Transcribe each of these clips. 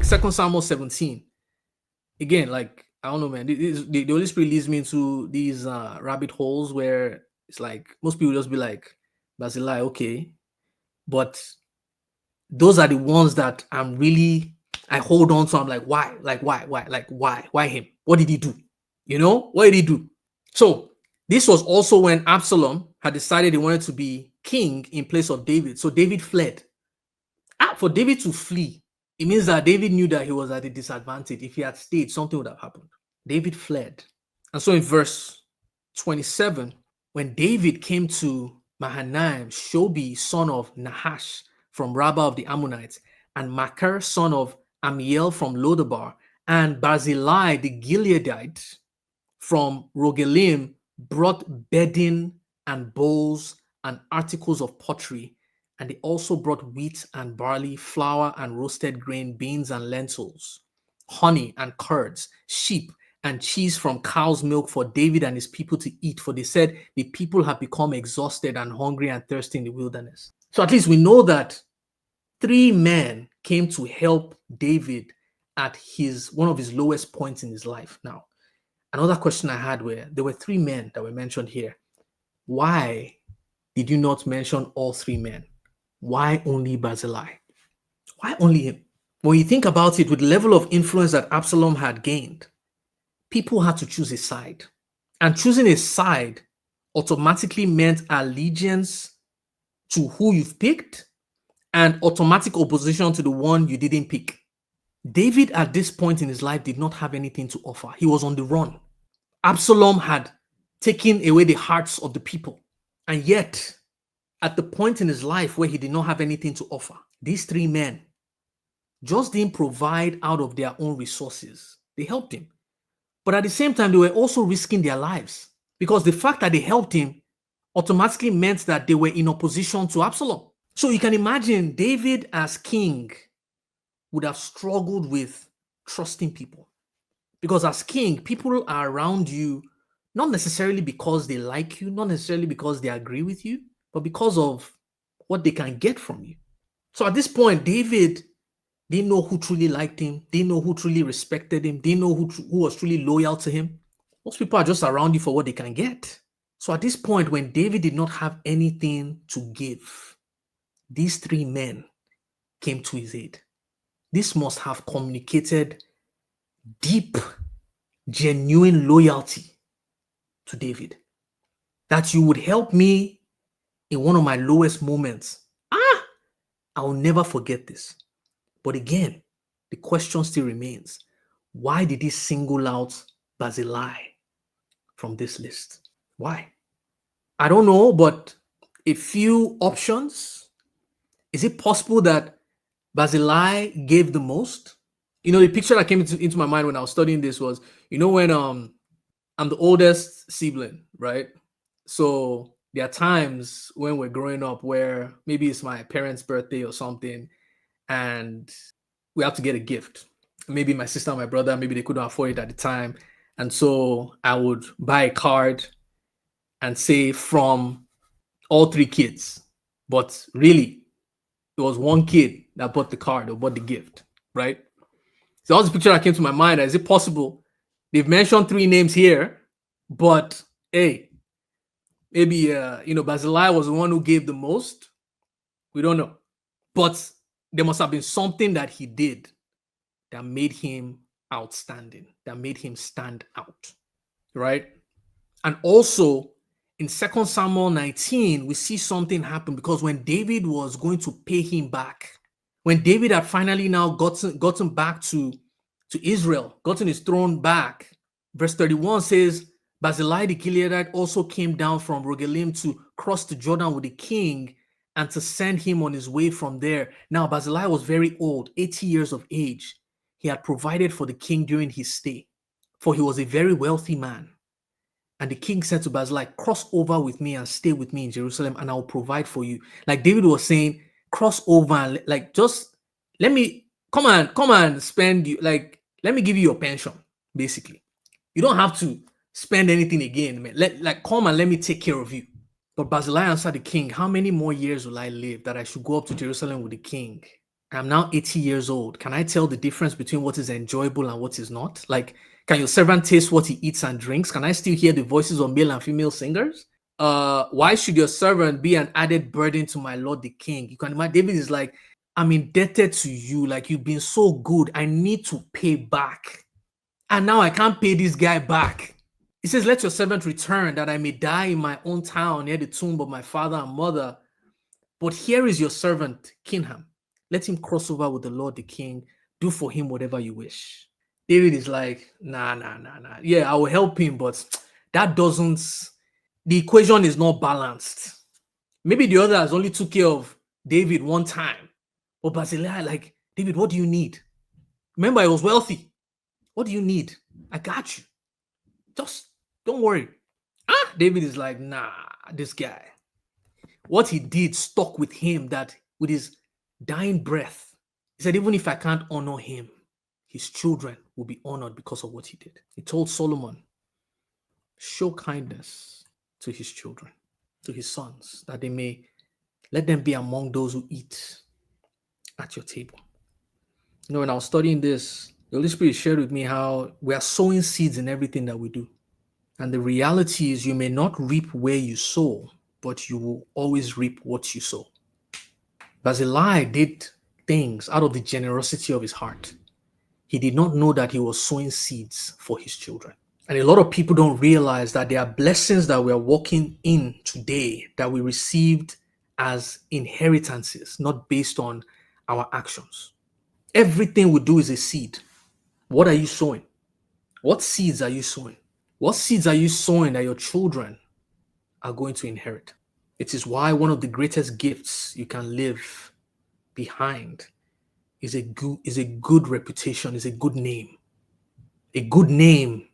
2 Samuel 17. Again, like, I don't know, man. The Holy Spirit leads me into these rabbit holes where it's like most people just be like, Barzillai, okay. But those are the ones that I hold on to. I'm like, why? Like, why? Like, why? Why him? What did he do? What did he do? So this was also when Absalom had decided he wanted to be king in place of David. So David fled. For David to flee, it means that David knew that he was at a disadvantage. If he had stayed, something would have happened. David fled. And so in verse 27, when David came to Mahanaim, Shobi, son of Nahash, from Rabbah of the Ammonites, and Machir, son of Amiel from Lodabar, and Barzillai the Gileadite from Rogelim, brought bedding and bowls and articles of pottery. And they also brought wheat and barley, flour and roasted grain, beans and lentils, honey and curds, sheep and cheese from cow's milk for David and his people to eat. For they said the people have become exhausted and hungry and thirsty in the wilderness. So at least we know that 3 men came to help David at one of his lowest points in his life. Now, another question I had there were 3 men that were mentioned here. Why did you not mention all 3 men? Why only Barzillai? Why only him? When you think about it, with the level of influence that Absalom had gained, people had to choose a side. And choosing a side automatically meant allegiance to who you've picked and automatic opposition to the one you didn't pick. David, at this point in his life, did not have anything to offer. He was on the run. Absalom had taken away the hearts of the people. And yet, at the point in his life where he did not have anything to offer, these 3 men just didn't provide out of their own resources. They helped him. But at the same time, they were also risking their lives, because the fact that they helped him automatically meant that they were in opposition to Absalom. So you can imagine David as king would have struggled with trusting people. Because as king, people are around you, not necessarily because they like you, not necessarily because they agree with you, but because of what they can get from you. So at this point, David didn't know who truly liked him, didn't know who truly respected him, didn't know who was truly loyal to him. Most people are just around you for what they can get. So at this point, when David did not have anything to give, these 3 men came to his aid. This must have communicated deep, genuine loyalty to David. That you would help me in one of my lowest moments. I will never forget this. But again, the question still remains. Why did he single out Barzillai from this list? Why? I don't know, but a few options. Is it possible that Barzillai gave the most? The picture that came into my mind when I was studying this was, when I'm the oldest sibling, right? So there are times when we're growing up where maybe it's my parents' birthday or something, and we have to get a gift. Maybe my sister and my brother, maybe they couldn't afford it at the time. And so I would buy a card and say from all 3 kids. But really, it was one kid that bought the card or bought the gift, right? So that was the picture that came to my mind. Is it possible they've mentioned 3 names here, but hey, maybe Barzillai was the one who gave the most? We don't know. But there must have been something that he did that made him outstanding, that made him stand out, right? And also, in 2 Samuel 19, we see something happen, because when David was going to pay him back, when David had finally now gotten back to Israel, gotten his throne back, verse 31 says, Barzillai the Gileadite also came down from Rogelim to cross the Jordan with the king and to send him on his way from there. Now, Barzillai was very old, 80 years of age. He had provided for the king during his stay, for he was a very wealthy man. And the king said to Barzillai, cross over with me and stay with me in Jerusalem, and I'll provide for you. Like David was saying, cross over and just let me come and spend you. Like, let me give you your pension, basically. You don't have to spend anything again, man. Come and let me take care of you. But Barzillai answered the king, how many more years will I live that I should go up to Jerusalem with the king I'm now 80 years old. Can I tell the difference between what is enjoyable and what is not? Like, can your servant taste what he eats and drinks? Can I still hear the voices of male and female singers? Why should your servant be an added burden to my lord the king? You can imagine David is like, I'm indebted to you. Like, you've been so good. I need to pay back. And now I can't pay this guy back. He says, let your servant return that I may die in my own town near the tomb of my father and mother. But here is your servant, Kinham. Let him cross over with the Lord the king. Do for him whatever you wish. David is like, nah. Yeah, I will help him, but that doesn't, the equation is not balanced. Maybe the others only took care of David one time. But Barzillai, like, David, what do you need? Remember, I was wealthy. What do you need? I got you. Just don't worry. David is like, nah, this guy. What he did stuck with him, that with his dying breath, he said, even if I can't honor him, his children will be honored because of what he did. He told Solomon, show kindness to his children, to his sons, that they may let them be among those who eat at your table. You know, when I was studying this, the Holy Spirit shared with me how we are sowing seeds in everything that we do. And the reality is you may not reap where you sow, but you will always reap what you sow. Barzillai did things out of the generosity of his heart. He did not know that he was sowing seeds for his children. And a lot of people don't realize that there are blessings that we are walking in today that we received as inheritances, not based on our actions. Everything we do is a seed. What are you sowing? What seeds are you sowing? What seeds are you sowing that your children are going to inherit? It is why one of the greatest gifts you can leave behind is a good reputation, is a good name. A good name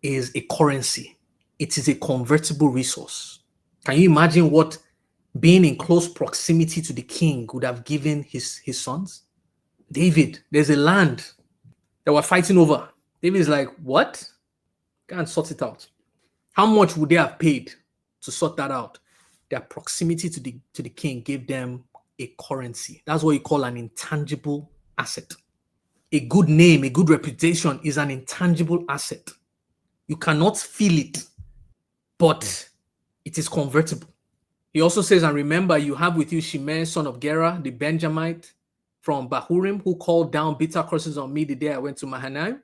is a currency. It is a convertible resource. Can you imagine what being in close proximity to the king would have given his sons? David, there's a land that we're fighting over. David is like, what? Can't sort it out. How much would they have paid to sort that out? Their proximity to the king gave them a currency. That's what you call an intangible asset. A good name, a good reputation is an intangible asset. You cannot feel it, but it is convertible. He also says, and remember, you have with you Shimei, son of Gera, the Benjamite from Bahurim, who called down bitter curses on me the day I went to Mahanaim.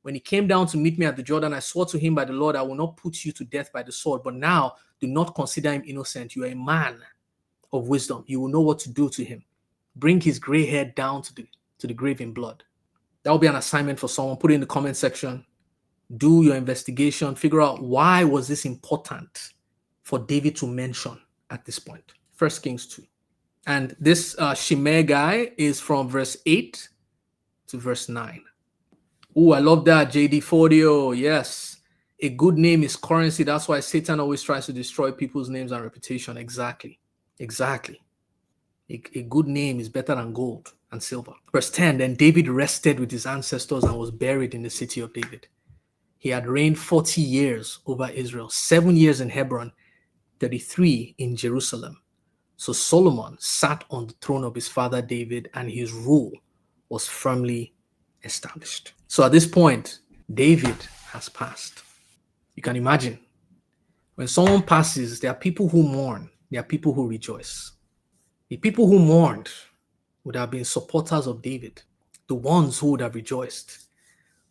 When he came down to meet me at the Jordan, I swore to him by the Lord, I will not put you to death by the sword. But now do not consider him innocent. You are a man of wisdom. You will know what to do to him. Bring his gray hair down to the grave in blood. That will be an assignment for someone. Put it in the comment section. Do your investigation. Figure out why was this important for David to mention at this point. 1 Kings 2. And this Shimei guy is from verse 8 to verse 9. Oh, I love that, JD40. Yes. A good name is currency. That's why Satan always tries to destroy people's names and reputation. Exactly. A good name is better than gold and silver. Verse 10, then David rested with his ancestors and was buried in the city of David. He had reigned 40 years over Israel, 7 years in Hebron, 33 in Jerusalem. So Solomon sat on the throne of his father David, and his rule was firmly established. So at this point, David has passed. You can imagine, when someone passes, there are people who mourn, there are people who rejoice. The people who mourned would have been supporters of David. The ones who would have rejoiced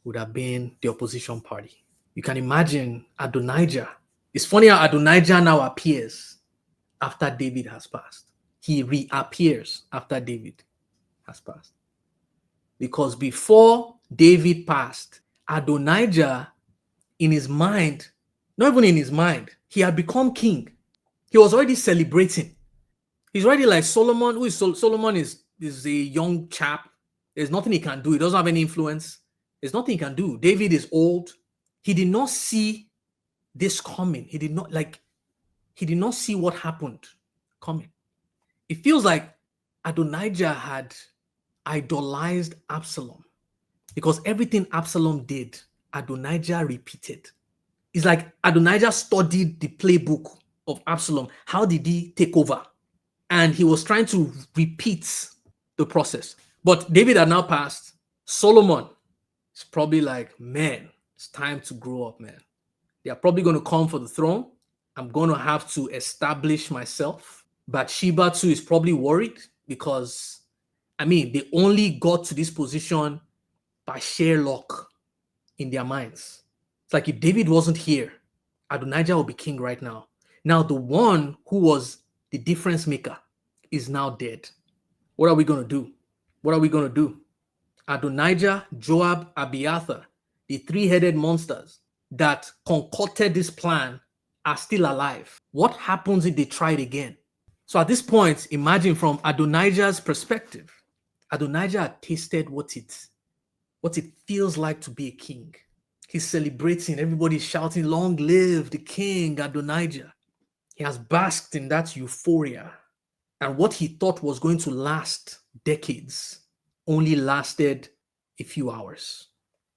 would have been the opposition party. You can imagine Adonijah. It's funny how Adonijah now appears after David has passed. He reappears after David has passed. Because before David passed, Adonijah, in his mind, not even in his mind, he had become king. He was already celebrating. He's already like Solomon. Who is Solomon is a young chap. There's nothing he can do. He doesn't have any influence. There's nothing he can do. David is old. He did not see this coming. He did not see what happened coming. It feels like Adonijah had idolized Absalom, because everything Absalom did, Adonijah repeated. It's like Adonijah studied the playbook of Absalom. How did he take over? And he was trying to repeat the process. But David had now passed. Solomon is probably like, man, it's time to grow up, man. They are probably going to come for the throne. I'm going to have to establish myself. Bathsheba too is probably worried because, I mean, they only got to this position by sheer luck in their minds. It's like if David wasn't here, Adonijah would be king right now. Now, the one who was the difference maker is now dead. What are we going to do? What are we going to do? Adonijah, Joab, Abiathar, the three-headed monsters that concocted this plan are still alive. What happens if they try it again? So at this point, imagine from Adonijah's perspective, Adonijah had tasted what it feels like to be a king. He's celebrating, everybody's shouting, long live the king, Adonijah. He has basked in that euphoria. And what he thought was going to last decades only lasted a few hours.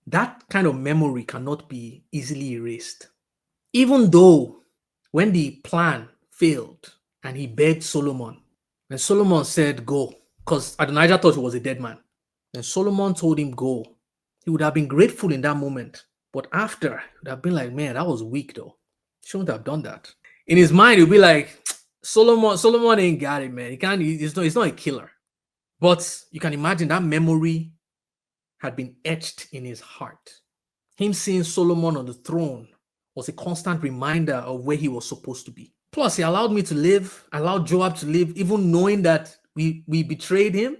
That kind of memory cannot be easily erased. Even though when the plan failed and he begged Solomon, when Solomon said go, because Adonijah thought he was a dead man, and Solomon told him go, he would have been grateful in that moment. But after, he would have been like, man, that was weak though. Shouldn't have done that. In his mind, he'll be like, Solomon ain't got it, man. He's not a killer. But you can imagine that memory had been etched in his heart. Him seeing Solomon on the throne was a constant reminder of where he was supposed to be. Plus, he allowed me to live, allowed Joab to live, even knowing that we betrayed him.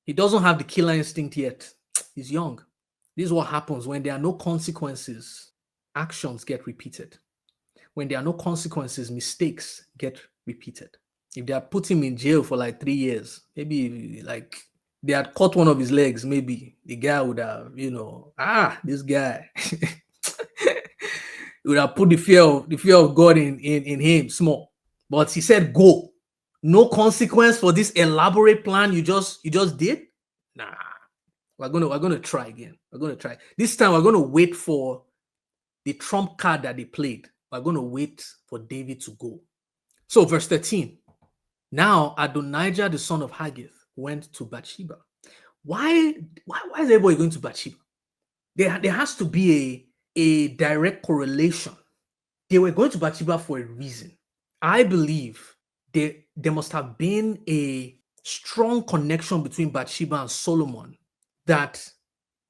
He doesn't have the killer instinct yet. He's young. This is what happens when there are no consequences. Actions get repeated. When there are no consequences, mistakes get repeated. If they had put him in jail for like 3 years, maybe like they had cut one of his legs, maybe the guy would have, this guy would have put the fear of God in him small. But he said, go. No consequence for this elaborate plan you just did? Nah. We're gonna try again. We're gonna try. This time we're gonna wait for the trump card that they played. We're gonna wait for David to go. So verse 13. Now Adonijah, the son of Haggith, went to Bathsheba. Why is everybody going to Bathsheba? There has to be a direct correlation. They were going to Bathsheba for a reason. I believe there must have been a strong connection between Bathsheba and Solomon, that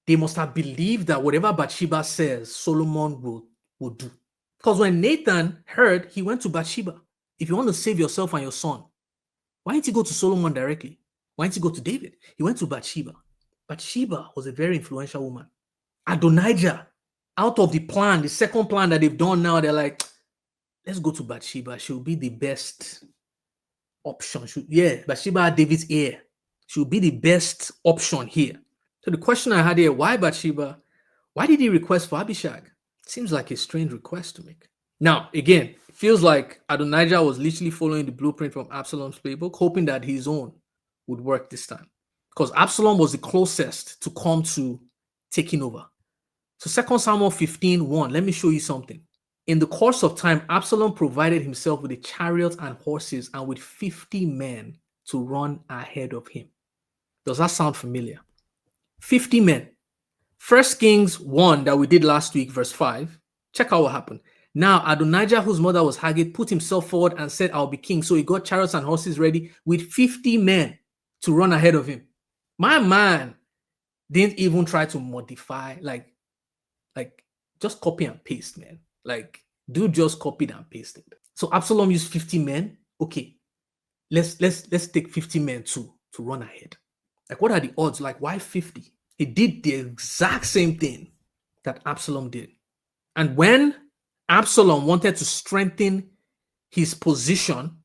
they must have believed that whatever Bathsheba says, Solomon will do. Because when Nathan heard, he went to Bathsheba. If you want to save yourself and your son, why didn't he go to Solomon directly? Why didn't he go to David? He went to Bathsheba. Bathsheba was a very influential woman. Adonijah, out of the plan, the second plan that they've done now, they're like, let's go to Bathsheba. She'll be the best option. Bathsheba, David's heir. She'll be the best option here. So the question I had here, why Bathsheba? Why did he request for Abishag? Seems like a strange request to make. Now, again, it feels like Adonijah was literally following the blueprint from Absalom's playbook, hoping that his own would work this time. Because Absalom was the closest to come to taking over. So 2 Samuel 15:1, let me show you something. In the course of time, Absalom provided himself with a chariot and horses and with 50 men to run ahead of him. Does that sound familiar? 50 men. 1 Kings 1 that we did last week, verse 5. Check out what happened. Now, Adonijah, whose mother was Haggith, put himself forward and said, I'll be king. So he got chariots and horses ready with 50 men to run ahead of him. My man didn't even try to modify, like just copy and paste, man. Like, dude just copied and pasted. So Absalom used 50 men. Okay, let's take 50 men to run ahead. Like, what are the odds? Like, why 50? He did the exact same thing that Absalom did. And when Absalom wanted to strengthen his position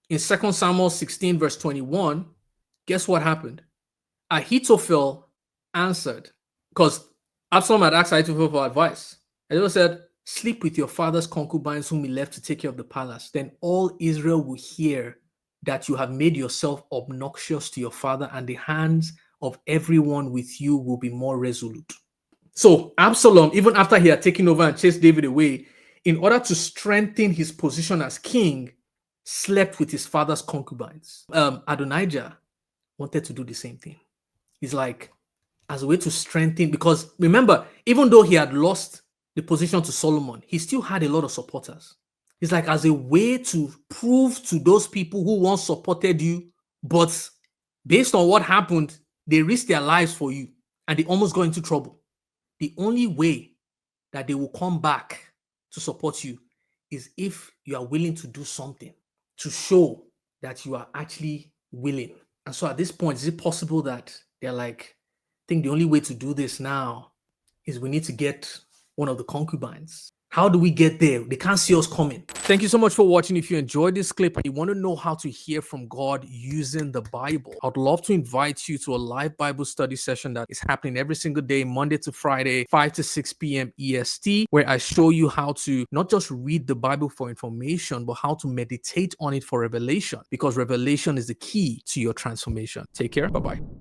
in 2 Samuel 16, verse 21, guess what happened? Ahithophel answered, because Absalom had asked Ahithophel for advice. Ahithophel said, sleep with your father's concubines whom he left to take care of the palace. Then all Israel will hear that you have made yourself obnoxious to your father, and the hands of everyone with you will be more resolute. So Absalom, even after he had taken over and chased David away, in order to strengthen his position as king, slept with his father's concubines. Adonijah wanted to do the same thing. It's like as a way to strengthen, because remember, even though he had lost the position to Solomon, he still had a lot of supporters. It's like as a way to prove to those people who once supported you, but based on what happened, they risked their lives for you and they almost got into trouble. The only way that they will come back to support you is if you are willing to do something to show that you are actually willing. And so at this point, is it possible that they're like, I think the only way to do this now is we need to get one of the concubines. How do we get there? They can't see us coming. Thank you so much for watching. If you enjoyed this clip and you want to know how to hear from God using the Bible, I'd love to invite you to a live Bible study session that is happening every single day, Monday to Friday, 5 to 6 p.m. EST, where I show you how to not just read the Bible for information, but how to meditate on it for revelation, because revelation is the key to your transformation. Take care. Bye-bye.